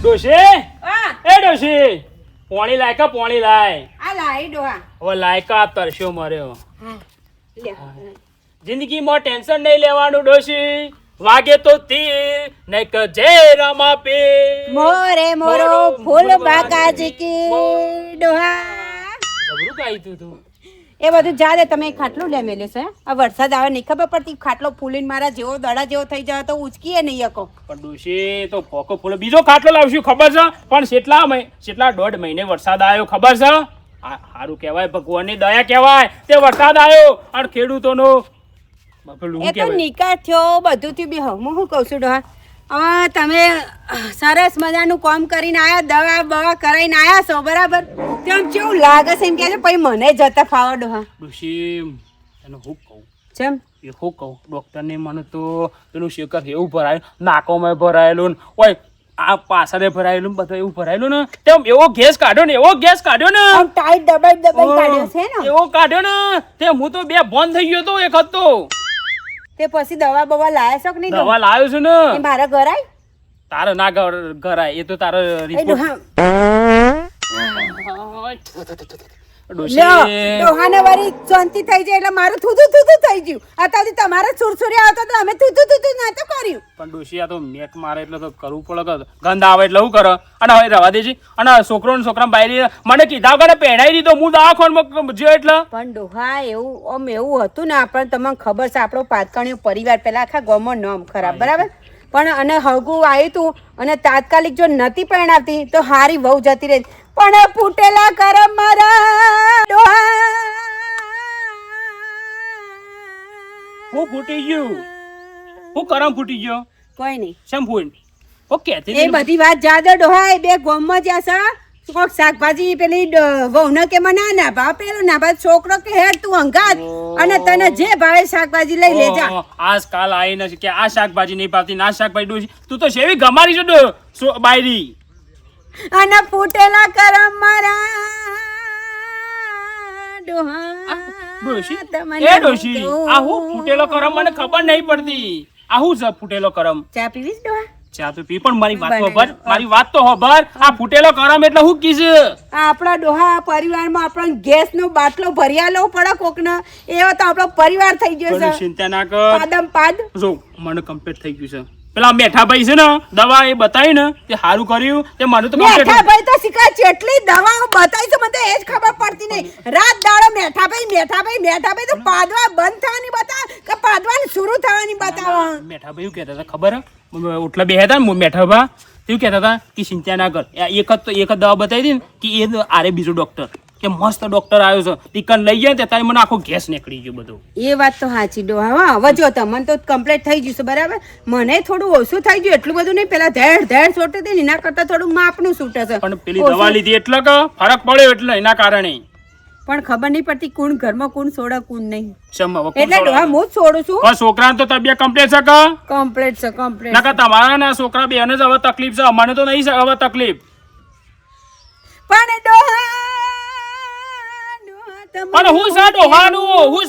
ડોશી એ ડોશી પોણી લાય કે પોણી લાય આ લાઈ ડોહા હવે લાયકા તરસ્યો મર્યો હા લે જિંદગીમાં ટેન્શન નહીં લેવાનું ડોશી વાગે તો તીર નહીં કે જય રામા પીર મોરે મોરો ફૂલ બાકાજી કી ડોહા જબરું ગાઈ તું એ બધું જા દે તમે ખાટલું લે મેલે છે આ વરસાદ આવે નહીં ખબર પડતી ખાટલો ફૂલીને મારા જેવો દડા જેવો થઈ જાય તો ઉચકીએ નહીં શકો પણ ડોશી તો ફોકો ફૂલો બીજો ખાટલો લાવશું ખબર છે પણ કેટલા દોઢ મહિને વરસાદ આવ્યો ખબર છે સારું કહેવાય ભગવાનની દયા કહેવાય તે વરસાદ આવ્યો અને ખેડૂતોનો એ તો નિકાલ થયો બધું થયું બી હું શું કહું છું ડોહા હવે તમે સરસ મજાનું કામ કરીને આયા દવા બવા કરાઈને આયા છો બરાબર તેમ કેવું લાગે છે એમ કે પછી મને જતા ફાવો ડોહા ડોશી એનો હું કહું જેમ એ હું કહું ડોક્ટરને મને તો પેલું શેકર એવું ભરાયું નાકોમાં ભરાયેલું ઓય આ પાછળ ભરાયેલું બધું એવું ભરાયેલું ને તેમ એવો ગેસ કાઢ્યો ને આમ ટાઈટ દબાઈ કાઢ્યો છે ને એવો કાઢ્યો ને તે હું તો બે બંધ થઈ ગયો તો એક હતો તે પછી દવા બવા લાયા છો કે નહીં દવા લાવ્યો છું ને એ મારા ઘર આય તારે ના ઘરાય એ તો તારો ડોહાને વારી શાંતિ થઈ જાય એટલે મારું થૂતું થઈ ગયું અત્યારથી તમારા સુરસુરી આવતા તો અમે થૂતું ના તો કર્યું પણ ડોશી આ તો મેક મારે એટલે તો કરવું પડે ગંધ આવે એટલે હું કરે અને હવે રવા દેજી અને છોકરો ને છોકરા બાયરી મને કીધા વગર પહેરાઈ દીધો હું દવાખાનામાં જ્યો એટલે પણ ડોહા એવું હતું ને આપણને તમને ખબર છે આપણો પાતકાણીઓ પરિવાર પેલા આખા ગામમાં નામ ખરાબ બરાબર પણ અને હગું આવ્યું તું અને તાત્કાલિક જો નથી પરણાવતી તો હારી વહુ જતી રહી પણ ફૂટેલા કરમ મારા ડોહા હું ફૂટી ગયું હું કરમ ફૂટી ગયો કોઈ નહીં શેમ ફૂટ ઓકે એ બધી વાત જાદો ડોહા એ બે ગામમાં જ્યાં છે કોક શાકભાજી પેલી વહુને કે મને ના ભાવ પેલો ના ભાવ છોકરો કે હેડ તું અંગાત અને તને જે ભાવે શાકભાજી લઈ લેજા આજકાલ આવી નથી કે આ શાકભાજી નહીં ભાવતી ના શાકભાજી ડોશી તું તો સેવી ગમારી છો બાયરી અને ફૂટેલા કરમ મારા ડોહા ડોશી એ ડોશી આ હું ફૂટેલો કરમ મને ખબર નહીં પડતી આ હું છે ફૂટેલો કરમ ચા પીવીસ ડોહા ચા તો પી પણ મારી વાત તો હોભર આ ફૂટેલો કરમ એટલે હું કીસ આપણા ડોહા પરિવારમાં આપણો ગેસ નો બાટલો ભર્યાલો પડે કોકને એવો તો આપણો પરિવાર થઈ ગયો છે ચિંતા ના કર પાદમ પાદ જો મને કમ્પ્લીટ થઈ ગયું છે પેલા મેઠા ભાઈ છે ને દવા એ બતાવી ને તે સારું કર્યું તે મને તો મેઠા ભાઈ તો શીખા જેટલી દવાઓ બતાવી છે મને તો એ જ ખબર પડતી નહીં રાત દાડો મેઠા ભાઈ તો પાદવા બંધ થવાની બતા કે પાદવાની શરૂ થવાની બતાવો મેઠા ભાઈ કહેતા હતા ખબર ઓટલા બે હતા ને મેઠા ભા તેવું કહેતા હતા કે ચિંતા ના કર એક જ દવા બતાવી હતી ને કે એ આરે બીજો ડોક્ટર કે મસ્ત ડોક્ટર આવ્યો છે ટીકન લઈ જાય ત્યારે મને આખો ગેસ નીકળી ગયો બધો એ વાત તો સાચી ડોહા હવે જો તમને તો કમ્પ્લીટ થઈ ગયું છે બરાબર મને થોડું ઓછું થઈ ગયું એટલું બધું નહીં પેલા ધેડ છોટે હતી એના કરતા થોડું માપનું છૂટે છે પણ પેલી દવા લીધી એટલે કે ફરક પડ્યો એટલે એના કારણે પણ ખબર નહીં પડતી કોણ ઘરમાં કોણ છોડે કોણ નહીં એટલે ડોહા હું જ છોડું છું છોકરા તો તબિયત કમ્પ્લીટ છે કમ્પ્લીટ ના તમારા ના છોકરા બેને જ હવે તકલીફ છે અમને તો નહીં હવે તકલીફ પણ ડોહા પણ હું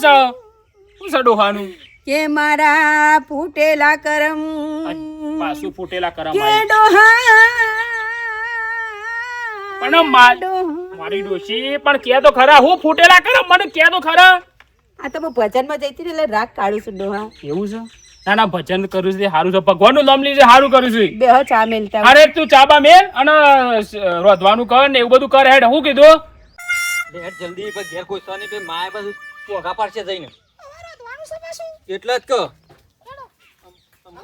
છે ડોહાનું કે મારા ફૂટેલા કરમ પાછું ફૂટેલા કરમ કે ડોહા પણ મારી ડોશી પણ કે તો ખરા હું ફૂટેલા કરમ મને કે તો ખરા આ તો હું ભજનમાં જઈતી એટલે રાગ કાઢું છું ડોહા એવું છે ના ભજન કરું છે સારું છે ભગવાનનું નામ લીધે સારું કરું છું બે ચા મેલતા અરે તું ચાબા મેલ અને રોધવાનું કર ને એવું બધું કર હેડ હું કીધું જલ્દી ઘેર કોઈ સની પે માય બસ પોગા પાડશે જઈને એટલે જ કહું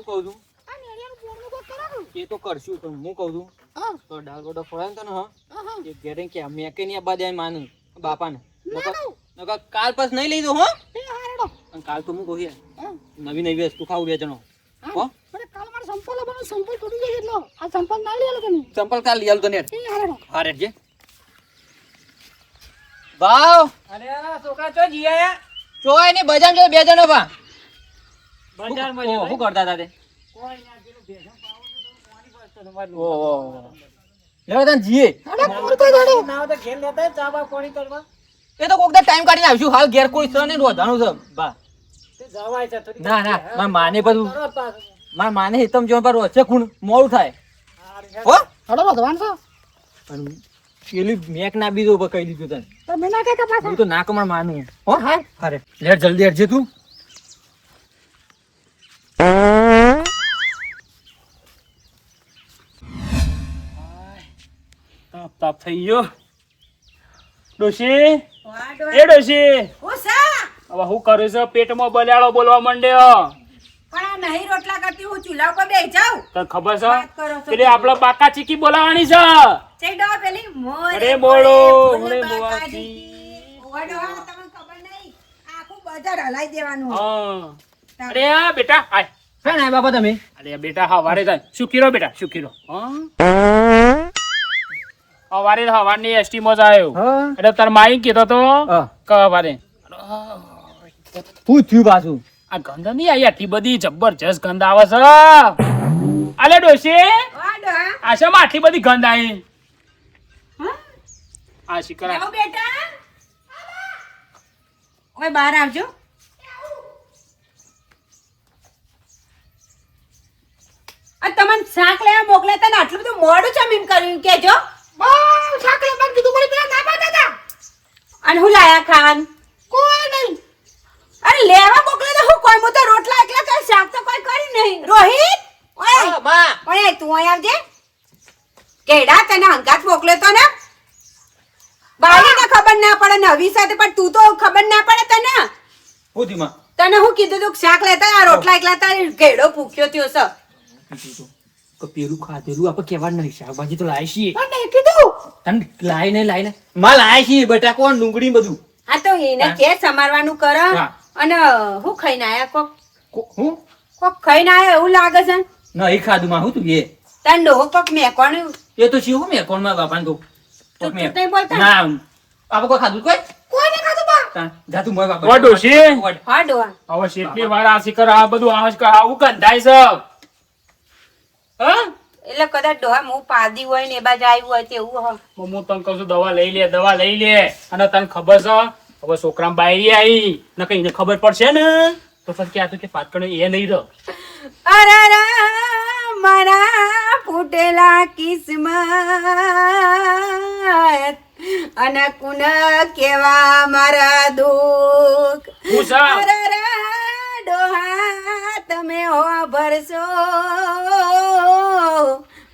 કહું છું એ તો કરશું પણ હું કહું છું તો દાળ ગોડો ફરાય તને હા એ ઘેરે કે મેં કે નહીં બાદ માનું બાપાને નકર કાલ પાસ નહીં લઈ દો હો અને કાલ તો હું કહું નવી વસ્તુ ખાવું બે જણો હો કાલ મારે સંપલ બનો સંપલ તૂટી જાય એટલો આ સંપલ ના લઈ આલો તમે સંપલ કાલ લઈ આલ તો ને હારે જે વાવ અરે છોકરા ચો જીયા ચોય ને બજાર જો બે જણો બા બજાર માં શું કરતા હતા તે કોઈ ના પેલું ભેગા પાવો તો પાણી પડતો તમારું ઓ લેવા તને જીએ ના તો ઘેર લેતા ચાબા પાણી કરવા એ તો કોક ટાઈમ કાઢીને આવશું હાલ ઘેર કોઈ છે ને રોધાનું છે બા તે જવાય છે થોડી ના માર માને બધું માર માને હિતમ જો પર રોજે ખૂણ મોડું થાય હો હડો રોધવાનું છે અને પેલી મેક ના બીજો કહી દીધું તને તમે ના કે પાછા હું તો ના કમણ માનું હો હા અરે લેટ જલ્દી હેડજે તું તાપ તાપ થઈ ગયો ડોશી એ ડોશી હું સા હવે હું કરું છું પેટમાં બલાડો બોલવા માંડ્યો પણ આ નહીં રોટલા કરતી હું ચૂલા ઉપર બેસી જાઉં તને ખબર વાત કરો છે છો પેલી આપણા બાકા ચીકી બોલાવાની છે ચેડો પેલી મોરે અરે બોલો, મોરે અરે બાકા બોલાતી. દીકી. ઓડો આ તમને ખબર નહીં આખું બજાર હલાઈ દેવાનું હા અરે આ બેટા આય ક્યાં ના બાપા તમે અરે બેટા હવારે જાય શું કીરો બેટા શું કીરો હવારે હવારની એસટી માં આવ્યો હા એટલે તાર માઈ કીધો તો હા. કે હવારે શું થયું પાછું આ ગંધ નહીં આવી આટલી બધી જબરજસ્ત ગંધ આવે છે અલે ડોશી ઓડો હા આશામાં આટલી બધી ગંધ આવી હા? આ શિકરા આવો બેટા ઓય બહાર આવજો આ તમને શાક લેવા મોકલ્યા હતા ને આટલું બધું મોડું છે એમ કર્યું કેજો બહુ શાક લેવાનું કીધું મને પેલા ના પાડતા હતા અને હું લાયા ખાન કોઈ નહીં અરે લેવા મોકલે તો હું કોઈ હું તો રોટલા એકલા કઈ શાક તો કોઈ કરી નહીં રોહિત ઓય હા, માં ઓય તું અહીં આવજે કેડા તને અંગાત મોકલ્યો તો ને બાળીને ખબર ના પડે નવી સાથે પણ તું તો ખબર ના પડે તને હું થયું માં તને હું કીધું તું કે શાક લેતા આ રોટલા એકલા તારી ઘેડો ભૂખ્યો થયો છે તો પેલું ખાધેલું આપણે કેવા નહીં શાકભાજી તો લાવી છીએ પણ નહીં કીધું તને લાઈને માં લાવી છીએ બટાકો અને ડુંગળી બધું હા તો એને હા. કે સમારવાનું કર હા. અને હું ખાઈને આયા હું કોક ખાઈને આયા એવું લાગે છે નહીં ખાધું માં હું તું એ તાર ડોહો કોક મેકોણ્યું એ તો શું મેં કોણ માં બાપાને કહું તું તું નહીં બોલતા ના આપણે કોઈ ખાધું કોઈ કોઈ નહીં ખાધું બા તા, જા તું મોય બાપા ઓ ડોશી. હા ડોહા હવે શેઠની વાર આ શિકર આ બધું આવું ગંધાય છે હા એટલે કદાચ ડોહા હું પાદી હોય ને એ બાજુ આવ્યું હોય તેવું હ હું તને કહું છું દવા લઈ લે અને તને ખબર છે હવે છોકરા બાયરી આવી ને કઈ એને ખબર પડશે ને તો પછી ક્યાં તું કે પાતકણ એ નહીં રહો અરે મારા ફૂટેલા કિસ્મત અને કુન કેવા મારા દુઃખ હું સા? અરે ડોહા તમે હો ભરસો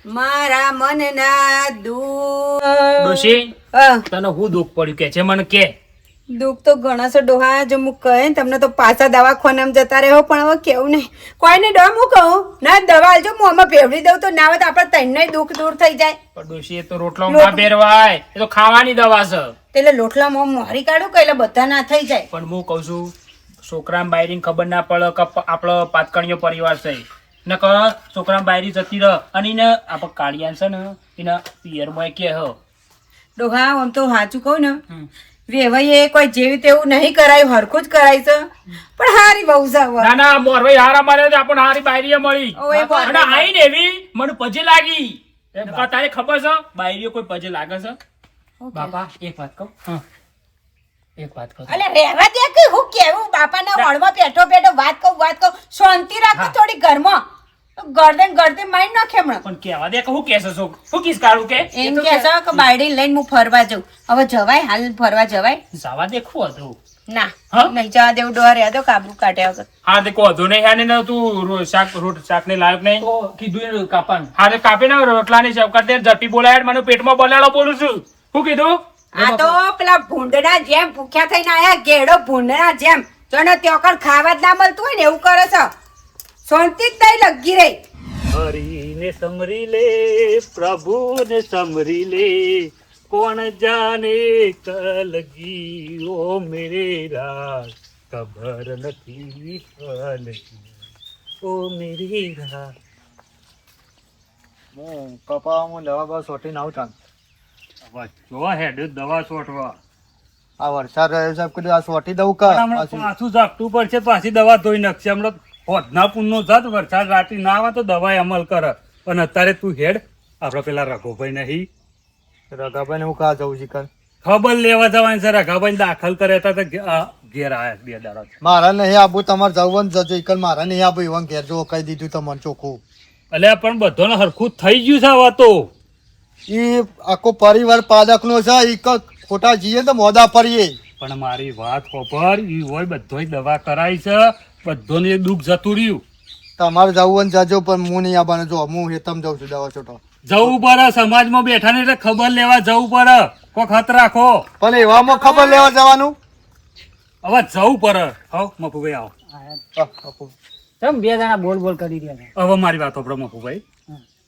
મારા મનના દુઃખ ડોશી અ, તને હું દુઃખ પડ્યું કે છે મને કે દુઃખ તો ઘણા છે ડોહા જો હું કહે ને તમને તો પાછા દવાખાનામાં જતા રહ્યો પણ હવે કેવું નહીં કોઈને ડોહા હું કહું ના દવા આલજો હું આમાં ભેવડી દઉં તો ના હોય તો આપણે તઈને દુઃખ દૂર થઈ જાય પણ ડોશી એ તો રોટલો ના પહેરવાય એ તો ખાવાની દવા છે એટલે લોટલામાં મોરી કાઢું કે એટલે બધા ના થઈ જાય પણ હું કહું છું છોકરા બાયરી ખબર ના પડે કે આપણો પાતકણીયો પરિવાર છે ને કહો છોકરા બાયરી જતી રહ અને એને આપણે કાળિયાન છે ને એના પિયરમાં કે હ ડોહા આમ તો સાચું કહું ને વેવાઈએ કોઈ જેવી તેવું નહીં કરાયું હરખું જ કરાય છે પણ હારી બહુ છે હવે. ના ના મોરભાઈ હારા મારે તો આપણને હારી બાયરીએ મળી ઓય મોરભાઈ. અને આઈને એવી મને પજે લાગી નકર તારે ખબર છે બાયરીએ કોઈ પજે લાગે છે બાપા એક વાત કહું હા. એક વાત કહું અલે રહેવા દે કે હું કેવું બાપાના વળમાં પેઠો પેઠો વાત કહું શાંતિ રાખો થોડી ઘરમાં ગરદન મારી નાખે હમણાં પણ કેવા દે કે હું કેસે છો હું કિસ કાઢું કે એમ કે છે કે બાયડી લઈને હું ફરવા જાઉં હવે જવાય હાલ ફરવા જવાય જવા દેખું હતું ના હા? નહીં જવા દેવું ડોહા રહ્યા તો કાબરું કાઢ્યા વગર હા તે કહો નહીં હા ને તું શાક ને લાયક નહીં તો કીધું એ કાપાનું હા તે કાપી ને રોટલાની સેવ કરી દે ઝડપી બોલાય મને પેટમાં બલાડો બોલું છું શું કીધું આ તો પેલા ભૂંડના જેમ ભૂખ્યા થઈને આયા ગેડો ભૂંડના જેમ જો ને ત્યોકર ખાવા જ ના મળતું હોય ને એવું કરે છે શાંતિ જ નહીં લગી રહી હરીને સમરી લે પ્રભુને સમરી લે કોણ જાને કલગી ઓ મેરે રાત ખબર નથી કલગી ઓ મેરી રાત હું કપાવામાં દવા બસ સોટીને આવતા જો હેડ દવા છોટવા આ વરસાદ રહ્યો છે કીધું આ સોટી દઉં કા પાછું પાછું ઝાપટું પડશે પાછી દવા ધોઈ નાખશે હમણાં હોદના પૂનનો જાત વરસાદ રાતી ના આવે તો દવાએ અમલ કરે પણ અત્યારે તું હેડ આપડે પેલા રઘુભાઈ નહીં રગાભાઈ હું કા જવું છે કર ખબર લેવા જવાની છે રઘાભાઈ દાખલ કરે હતા તો ઘેર આયા 2 દાડા મારા નહીં આબુ તમારે જવું જ જજો કર મારા નહીં આબુ એવા ઘેર જો કહી દીધું તમને ચોખ્ખું એટલે પણ બધાને હરખું થઈ ગયું છે હવે તો ઈ આખો પરિવાર પાદકનો છે ઈ ખોટા જઈએ તો મોદા પડીએ. પણ મારી વાત ખબર ઈ હોય બધોય દવા કરાઈ છે, બધોને દુઃખ જતું રહ્યું. તમારે જવું હોય ને જજો, પણ હું નહીં આવવાનું. જો હું હેતમ જાઉં છું દવા છોટો. જવું પડે, સમાજમાં બેઠા ને એટલે ખબર લેવા જવું પડે. કોક હત રાખો. પણ એવામાં ખબર લેવા જવાનું. હવે જવું પડે. હવ મફુભાઈ આવો. તમે બે જણા બોલ બોલ કરી રહ્યા છે. હવે મારી વાત સાંભળો મફુભાઈ.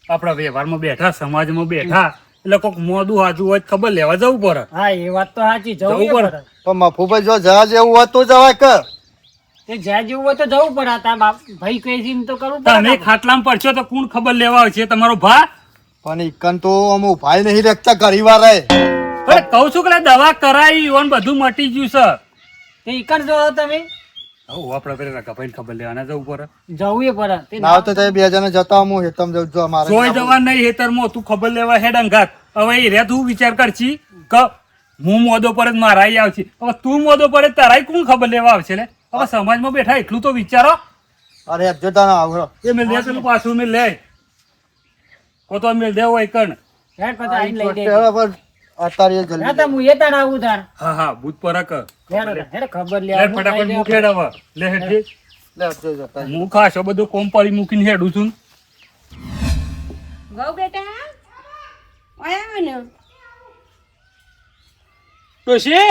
આપણા વ્યવહારમાં બેઠા, સમાજમાં બેઠા એટલે કોક મોઢું હાજુ હોય તો ખબર લેવા જવું પડે. હા એ વાત તો સાચી, જવું જવું પડે. પણ મફુભાઈ જો જવા જેવું હોય તો જવાય કે. તે જ્યાં જેવું હોય તો જવું પડે. તાર બાપ ભાઈ કહે છે એમ તો કરવું તમે પડે. ખાટલામાં પડશો તો કોણ ખબર લેવા આવશે? તમારો ભા? પણ ઈકન તો અમુ ભાઈ નહીં રાખતા ઘરીવાર રહે. અરે કહું છું કે દવા કરાઈ ઓન બધું મટી ગયું છે. તે ઈકણ જો તમે હવે આપણે પેલા રકાભાઈને ખબર લેવાના જવું પડે. જવું એ પડે. તે ના તો તે બે જણા જતા હું હેતમ જાઉં છું. અમારે જોઈ જવા નહીં હેતરમાં તું ખબર લેવા હેડ અંગાત. હવે એ રે તું વિચાર કરછી કે હું મોદો પર જ મારાઈ આવશે. હવે તું મોદો પર તારાય કોણ ખબર લેવા આવશે લે? હવે સમાજમાં બેઠા એટલું તો વિચારો. અરે જતા ના આવડો. એ મેં લે પેલું પાછું મેં લે કો તો મેં દેવો એ કણ. હેડ પછી આઈને લઈ દે. બરાબર અત્યારે ના જલ્દી તો હું એ તાણ આવું તાર. હા હા બુધ પર કર હેડ હેડ ખબર લે. લે ફટાફટ મૂક હેડ હવે લે હેડ લે. લે આપજો જતા. હું ખાસો બધું કોમ પડી મૂકીને હેડું છું. વહુ બેટા આયા ને ડોશી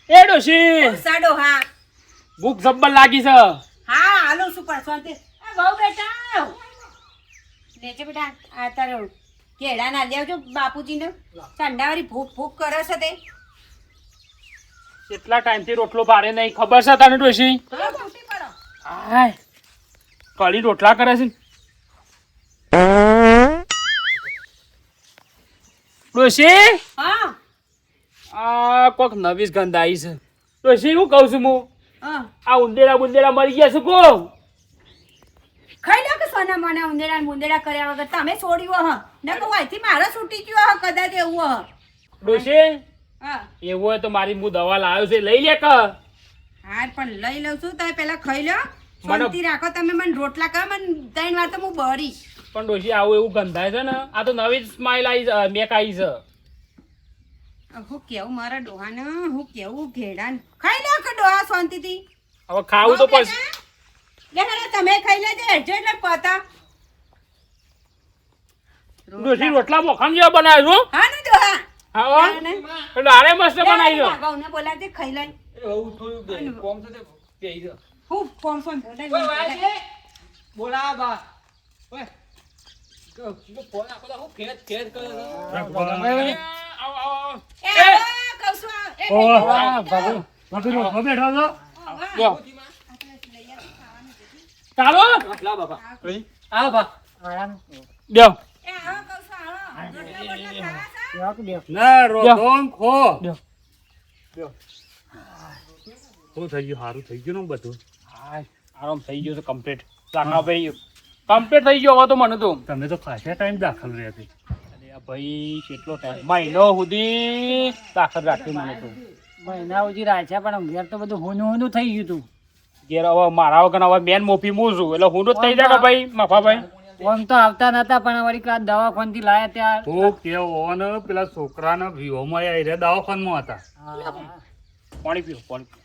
એ ડોશી સાડો. હા ભૂખ જબ્બર લાગી છે. હા હાલો શું પર શાંતિ. વહુ બેટા લેજે બેટા. આ તારો કેળા ના દેવજો બાપુજીને. ઠંડાવાળી ભૂખ ભૂખ કરે છે તે. કેટલા ટાઈમથી રોટલો ભારે નહીં ખબર છે તને ડોશી? હા, તૂટી પડો. હાય કળી રોટલા કરે છે ડોશી. હા આ કોક નવી જ ગંધ આવી છે ડોશી. હું કહું છું હું હા આ ઉંદેડા બુંદેડા મરી ગયા છે કો? ખાઈ લો કે સોના મોના ઉંદેડા ને મુંદેડા કર્યા વગર તમે છોડ્યું હ ને કહું અહીંથી મારો છૂટી ગયો હ કદાચ એવું હ. ડોશી હા એવું હોય તો મારી હું દવા લાવ્યો છે લઈ લે કે. હાર પણ લઈ લઉં છું તમે પેલા ખાઈ લો. મને- શાંતિ રાખો તમે. મને રોટલા કહો મને 3 વાર તો હું બરીશ. પણ ડોશી આવું એવું ગંધાય છે ને. આ તો નવી જ સ્માઈલ આવી છે, મેક આવી છે. હું કેવું મારા ડોહાને હું કેવું ઘેડાને. ખાઈ લો કે ડોહા શાંતિથી. હવે ખાવું તો પડશે. લે હેલો તમે ખાઈ લેજો હેડજો એટલે પતા. ડોશી રોટલા મોખાન જેવા બનાવ્યો છો. હા ને ડોહા. હા ને? એટલે આરે મસ્ત બનાવી છે. ભાગવને બોલાવજે ખાઈ લઈ. એવું થોડું કોમ તો પેઈ ગયો. હું કોણ કોણ બોલાય. બોલા બા ઓય ફોન આખો તો હું ખેત ખેત કરે છે. આવો, આવો. એ આવો, કહું છું આવો. એ ઓહ, નહીં. વાહ, બાબુ. બાબુ રોટલો બેઠો છો? લો. ચાલો લા બાપા આ બા બેહો. એ આવો કહું છું આવો. રોટલા બોટલા ખાવા છે? બે ના રોટલો ને ખો. બેહો. શું થઈ ગયું? સારું થઈ ગયું ને બધું? હાય, આરામ થઈ ગયો છે કમ્પ્લીટ. લાખા ભાઈ કમ્પ્લીટ થઈ ગયો હવે તો મને તો. તમે તો ખાસા ટાઈમ દાખલ રહ્યા છે. અરે આ ભાઈ કેટલો ટાઈમ મહિનો સુધી દાખલ રાખ્યું મને તો. મહિના સુધી રાખ્યા પણ ઘેર તો બધું હોનું હોનું થઈ ગયું તું. ઘેર હવે મારા વગર હવે મેન મોફી હું છું એટલે હું તો થઈ જાય કે ભાઈ મફાભાઈ. આમ તો આવતા નતા પણ વળી આ દવાખાનથી લાયા ત્યાં. તો કેવો ને પેલા છોકરાના વિહોમાં આવી રહ્યા દવાખાનામાં હતા. પાણી પીઓ પાણી પીઓ.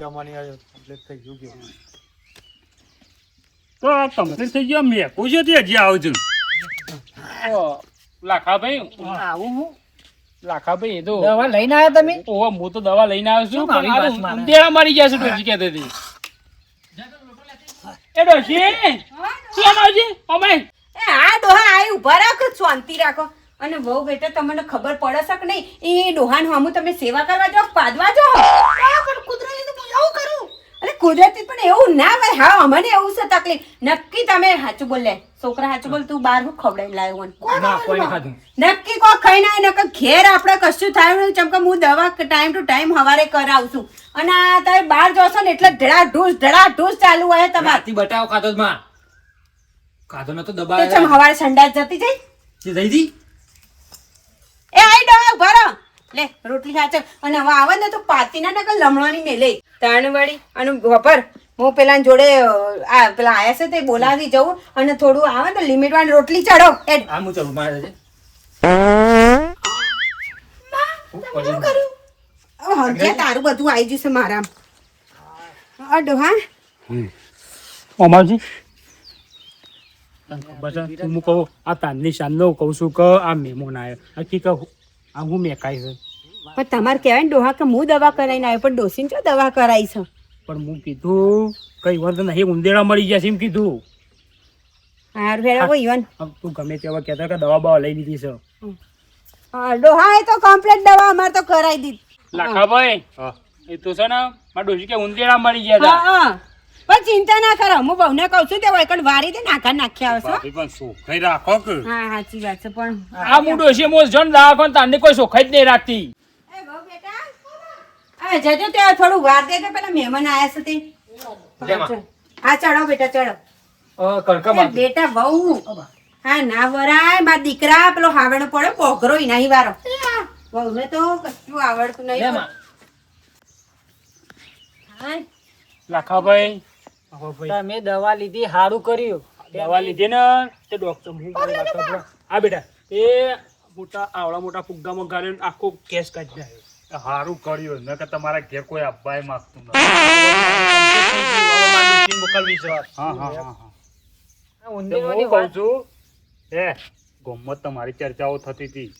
જમવાની આવ્યો કમ્પ્લીટ થઈ ગયું કે. તો આ કમ્પ્લીટ થઈ ગયો. મેં પૂછ્યું તે હજી આવજો. લાખાભાઈ આવું હું લાખાભાઈ એ તો દવા લઈને આવ્યા તમે? ઓહો હું તો દવા લઈને આવ્યો છું શું આવી પણ આ વાત તો મારે? ઉંદેડા મારી ગયા છે ડોશી કહેતી હતી. એ ડોશી શું આવજી અમાય એ આ ડોહા આય ઊભા રાખો શાંતિ રાખો. અને વહુ બેટા તમને ખબર પડે છે કે નહીં એ ડોહાન હમું તમે સેવા કરવા જાઓ પાદવા જાઓ. પણ કુદરતી તો હું એવું કરું. અરે કુદરતી પણ એવું ના ભાઈ. હા અમને એવું છે તકલીફ. નક્કી તમે સાચું બોલ લે છોકરા સાચું બોલ. તું બહાર હું ખવડાવી લાવ્યો મને ના કોઈ નહીં ખાધું. નક્કી કોઈ ખાઈ ના નકર ઘેર આપણે કશું થાય નહીં. ચમકે હું દવા ટાઈમ ટુ ટાઈમ હવારે કરાવું છું. અને આ તમે બહાર જોશો ને એટલે ધડાઢૂસ ચાલુ હોય તમારે. રાતી બટાવો ખાધો જ માં ખાધો નતો તે દબાય ચમ હવારે સંડાસ જતી જાય. જે જઈ દી એ આઈ ડોહા ઉભા રહો. લે રોટલી ખાચર. અને હવે આવે ને તો પાતીના નકર લમણાની મેલે તાણ વળી અને વપર હું પેલા જોડે પેલા આયા છે તે બોલાવી જવું અને થોડું આવે તો લિમિટ વાળી રોટલી ચડો એડ આ હું ચડું મારે છે હંજે તારું બધું આવી જશે મારા અડો હા અમારજી ખબર છે હું કહું આ તાંદની શાનનો કહું છું કે આ મહેમાન આવ્યો હકીકત આ હું મેકાઈ છે પણ તમારે કહેવાય ને ડોહા કે હું દવા કરાવીને આવ્યો પણ ડોસીને ચો દવા કરાવી છે પણ હું કીધું કઈ વાર તો નહીં ઉંદેડા મળી જશે એમ કીધું હારું ફેરા ઈવન તું ગમે તેવા કહેતા કે દવા બવા લઈ લીધી છે ડોહા એ તો કમ્પ્લીટ દવા અમારે તો કરાવી દીધી લાખાભાઈ એ તો છે ને મારા ડોશી કે ઉંદેડા મળી ગયા હતા હા પણ ચિંતા ના કરો હું બહુને કહું છું તે વૈકણ વારી દે નાખા નાખ્યા આવશો ભાભી પણ સોખાઈ રાખો કે હા સાચી વાત છે પણ આ હું ડોશી મોસ જણ દાખો ને તાને કોઈ સોખાઈ જ નહીં રાખતી એ બહુ બેટા હવે જજો ત્યાં થોડું વાર દેજો પેલા મહેમાન આયા છે તે હા ચડો બેટા ચડો એ બેટા બહુ હા ના વરાય મારા દીકરા પેલો હાવડો પડે પોઘરો ઈ નહીં વારો બહુને તો કશું આવડતું નહીં હા લાખાભાઈ તમે દવા લીધી સારું કર્યું દવા લીધી ને તે ડોક્ટર હું કરે લાખાભાઈ આ બેટા એ મોટા આવડા મોટા ફુગ્ગામાં ગાળીને આખો કેસ કાઢી નાખ્યો સારું કર્યું ન કે તમારા ઘેર કોઈ અબ્બાઈ માંગતું નથી મોકલવી છે હા હા હા હા તો ઉંદેડાની હું કહું છું ગોમત તમારી ચર્ચાઓ થતી હતી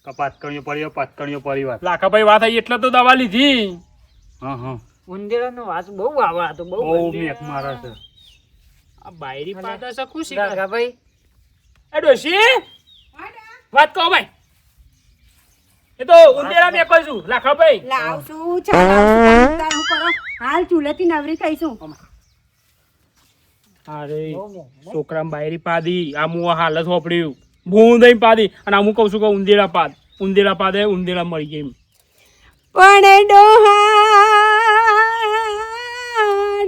કે પાતકણીયો પરિવાર લાખાભાઈ વાત આવી એટલે તો દવા લીધી હા હા ઉંદેડાનો વાસ બહુ આવે આ તો બહુ બહુ મેક મારા છે આ બાયરી પાડા છે ખુશી ભાઈ એ ડોશી વાત કહો ભાઈ એ તો ઉંદેરા મેં કહું છું લાખાભાઈ લાવશું ચાલ કરો હાલ ચૂલેથી નવરી થઈશું અરે છોકરા બાયરી પાડી આ હું હાલત વાપર્યું ભૂં દઈ પાડી અને હું કહું છું કે ઉંદેરા પાડે ઉંદેરા મળી ગઈ પણ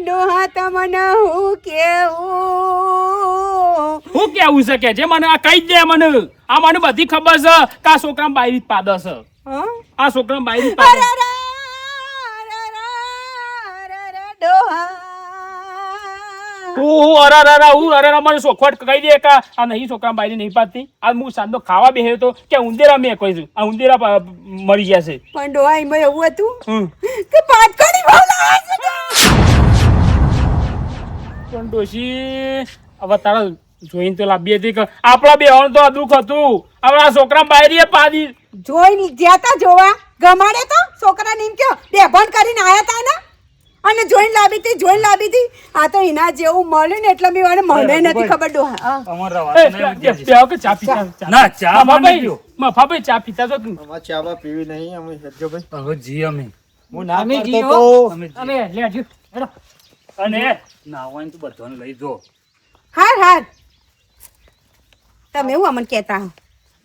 ડોહા તમને હું કેવું હું કેવું છે કે જે મને આ કહી જ દે મને આ મને બધી ખબર છે કે આ છોકરા બાયરી જ પાડે છે હા આ છોકરા બાયરી જ પાડે હું અરે મને સોખવટ કહી દે કે આ નહીં છોકરા બાયરી નહીં પાડતી આ હું સાંજનો ખાવા બેહ્યો તો કે ઉંદેરા મેં કહી છું આ ઉંદેરા મરી ગયા છે પણ ડોહા એમાં એવું હતું હમ. કે પાટકણી ભાવ લાવે છે પણ ડોશી હવે તારા જોઈને તો લાવી હતી કે આપણા બે તો આ દુઃખ હતું હવે આ છોકરા બાયરીએ પાડી જોઈ જ્યાતા જોવા ગમાડે તો છોકરા નીમ કયો બે ભણ કરીને આયા તા ને અને જોઈને લાવી હતી આ તો એના જેવું મળ્યું ને એટલે મેં મને નથી ખબર ડોહા હા. અમારા એ, વાત નહીં બે આવો કે ચા પીતા ના ચા મફાભાઈ મફાભાઈ ચા પીતા તો તું અમારે ચાવા પીવી નહીં અમે હેડજો ભાઈ હવે જી અમે હું ના અમે પાડતો જીઓ. તો અમે લેજો હેડો અને નાવાય તો બધાને લઈ જો હાર તમે એવું અમને કહેતા હો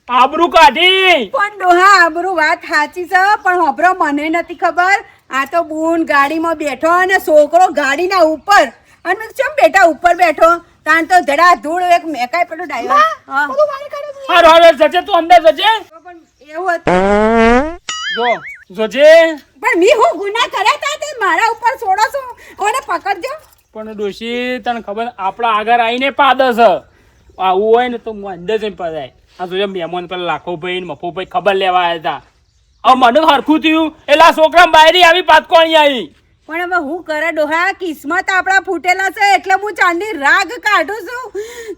આબરૂ કાઢી પણ ડોહા આબરૂ વાત સાચી છે પણ હોભરો મને નથી ખબર આ તો બૂન ગાડીમાં બેઠો અને છોકરો ગાડીના ઉપર અને મેં કેમ બેટા ઉપર બેઠો તાન તો ધડા ધૂળ એક મેકાય પેલો ડ્રાઈવર હા હારો જજે તું અંદર જજે પણ એવું હતું જોજે પણ મી હું ગુના કર્યા તા તે મારા ઉપર છોડો છો કોને પકડજો પણ ડોશી તને ખબર આપણા આગળ આવીને પાદે છે આવું હોય ને તો હું અંદર જઈને પડાય આ જોજે મહેમાન પેલા લાખોભાઈ ને મફોભાઈ ખબર લેવા આવ્યા હતા હવે મને હરખું થયું એટલે આ છોકરા બાયરી આવી પાતકોણી આવી પણ હવે હું કરે ડોહા કિસ્મત આપણા ફૂટેલા છે એટલે હું ચાંદી રાગ કાઢું છું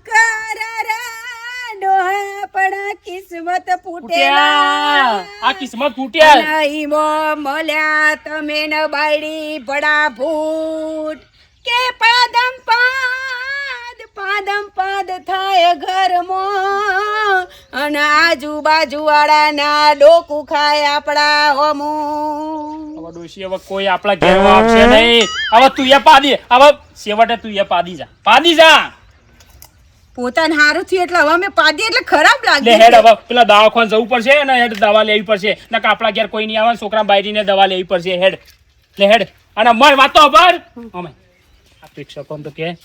કરારા ડોહા પણ કિસ્મત ફૂટેલા આ કિસ્મત ફૂટ્યા નહીમો મળ્યા તમે ન બાયડી બડા ભૂટ કે પાદમ પાદ થાય ઘરમાં અને આજુબાજુ વાળાના ડોકું ખાય આપણા હોમું હવે ડોશી હવે કોઈ આપણા ઘેરમાં આવશે નહીં હવે તું એ પાડી હવે છેવટે તું એ પાડી જા પોતાને હારું થયું એટલે હવે અમે પાડી એટલે ખરાબ લે લાગે હેડ હવે પેલા દવાખાને જવું પડશે અને હેડ દવા લેવી પડશે નકર આપણા ઘેર કોઈ નહીં આવે છોકરા બાયરીને દવા લેવી પડશે હેડ લે હેડ અને મર વાતો પર અમે આ પ્રેક્ષકો તો કે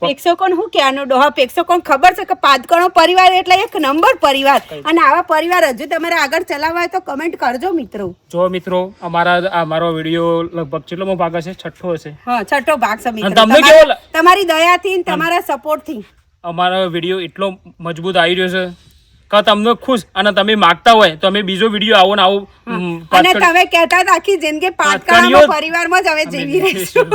પ્રેક્ષકોને હું ક્યાંનો ડોહા પ્રેક્ષકોને ખબર છે કે પાદકણો પરિવાર એટલે એક નંબર પરિવાર અને આવા પરિવાર હજુ તમારે આગળ ચલાવવા હોય તો કમેન્ટ કરજો મિત્રો. જો મિત્રો અમારો વિડીયો લગભગ કેટલો ભાગ હશે? 6થો હશે. હા, 6થો ભાગ છે મિત્રો. તમને કેવો તમારી દયાથી ને તમારા સપોર્ટથી અમારો વિડીયો એટલો મજબૂત આવી રહ્યો છે કે તમને ખુશ અને તમે માગતા હોય તો અમે બીજો વિડીયો આવો ને આવો અને તમે કહેતા હતા આખી જિંદગી પાદકાળામાં પરિવારમાં જ હવે જીવી રહીશું.